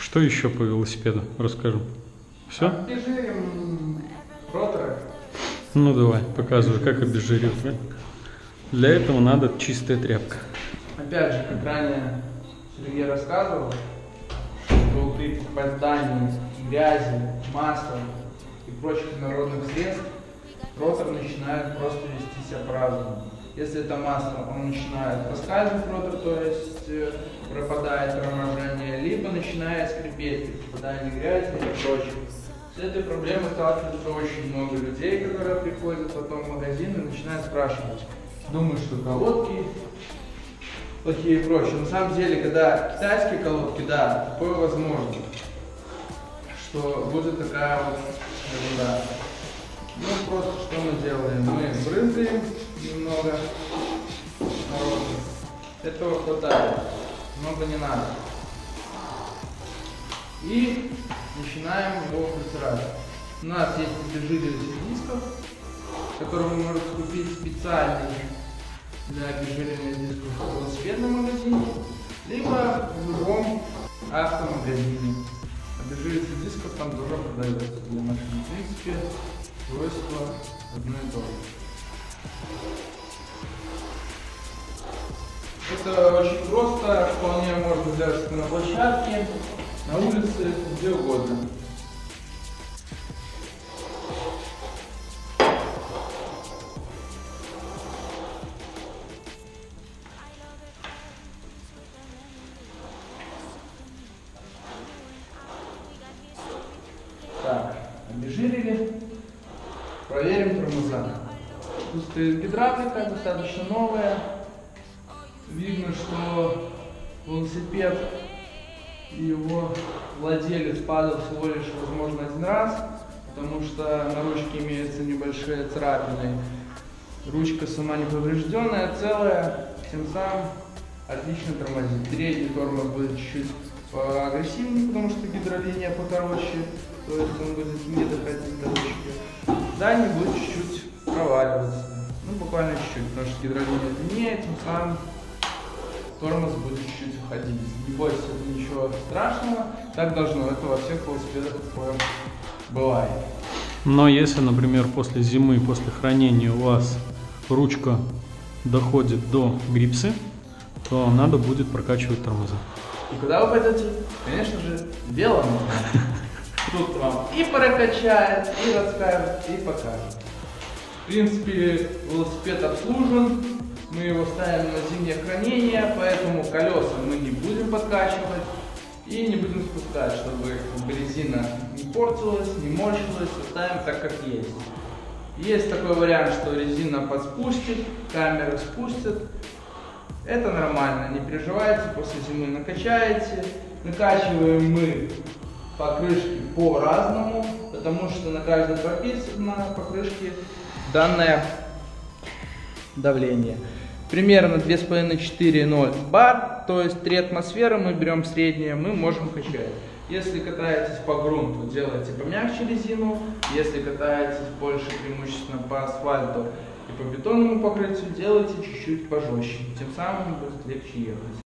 Что еще по велосипеду расскажем? Все? Обезжирим роторы. Ну давай, показывай, как обезжиривать. Для этого надо чистая тряпка. Опять же, как ранее Сергей рассказывал, что при попадании грязи, масла и прочих народных средств ротор начинает просто вести себя по-разному. Если это масло, он начинает проскальзывать ротор, то есть пропадает торможение, либо начинает скрипеть при попадании грязи и прочее. С этой проблемой сталкиваются очень много людей, которые приходят потом в магазин и начинают спрашивать. Думают, что колодки плохие и прочее. На самом деле, когда китайские колодки, да, такое возможно, что будет такая вот ерунда. Ну, просто что мы делаем? Мы брызгаем немного народу. Этого хватает. Много не надо. И начинаем его протирать. У нас есть обезжириватель дисков, который вы можете купить специальный для обезжиривания дисков в велосипедном магазине, либо в любом автомагазине. Обезжириватель дисков там тоже продается для машин. В принципе, свойства одно и то же. Это очень просто, вполне можно сделать на площадке, на улице, где угодно. Так, обезжирили. Проверим тормоза. Тут стоит гидравлика, достаточно новая. Видно, что велосипед и его владелец падал всего лишь, возможно, один раз, потому что на ручке имеются небольшие царапины. Ручка сама не поврежденная, целая, тем самым отлично тормозит. Передний тормоз будет чуть-чуть поагрессивнее, потому что гидролиния покороче, то есть он будет не доходить до ручки. Задний будет чуть-чуть проваливаться, ну буквально чуть-чуть, потому что гидролиния длиннее, тем самым тормоз будет чуть-чуть уходить. Не бойтесь, это ничего страшного, так должно, это во всех велосипедах такое бывает. Но если, например, после зимы, после хранения у вас ручка доходит до грипсы, то надо будет прокачивать тормоза. И куда вы пойдете? Конечно же, велом. Тут вам и прокачает, и расскажет, и покажет. В принципе, велосипед обслужен. Мы его ставим на зимнее хранение, поэтому колеса мы не будем подкачивать и не будем спускать, чтобы резина не портилась, не морщилась, оставим так, как есть. Есть такой вариант, что резина подспустит, камеры спустят. Это нормально, не переживайте, после зимы накачаете. Накачиваем мы покрышки по-разному, потому что на каждой прописано на покрышке данное давление. Примерно 2,5-4,0 бар, то есть 3 атмосферы мы берем среднее, мы можем качать. Если катаетесь по грунту, делайте помягче резину. Если катаетесь больше преимущественно по асфальту и по бетонному покрытию, делайте чуть-чуть пожестче. Тем самым будет легче ехать.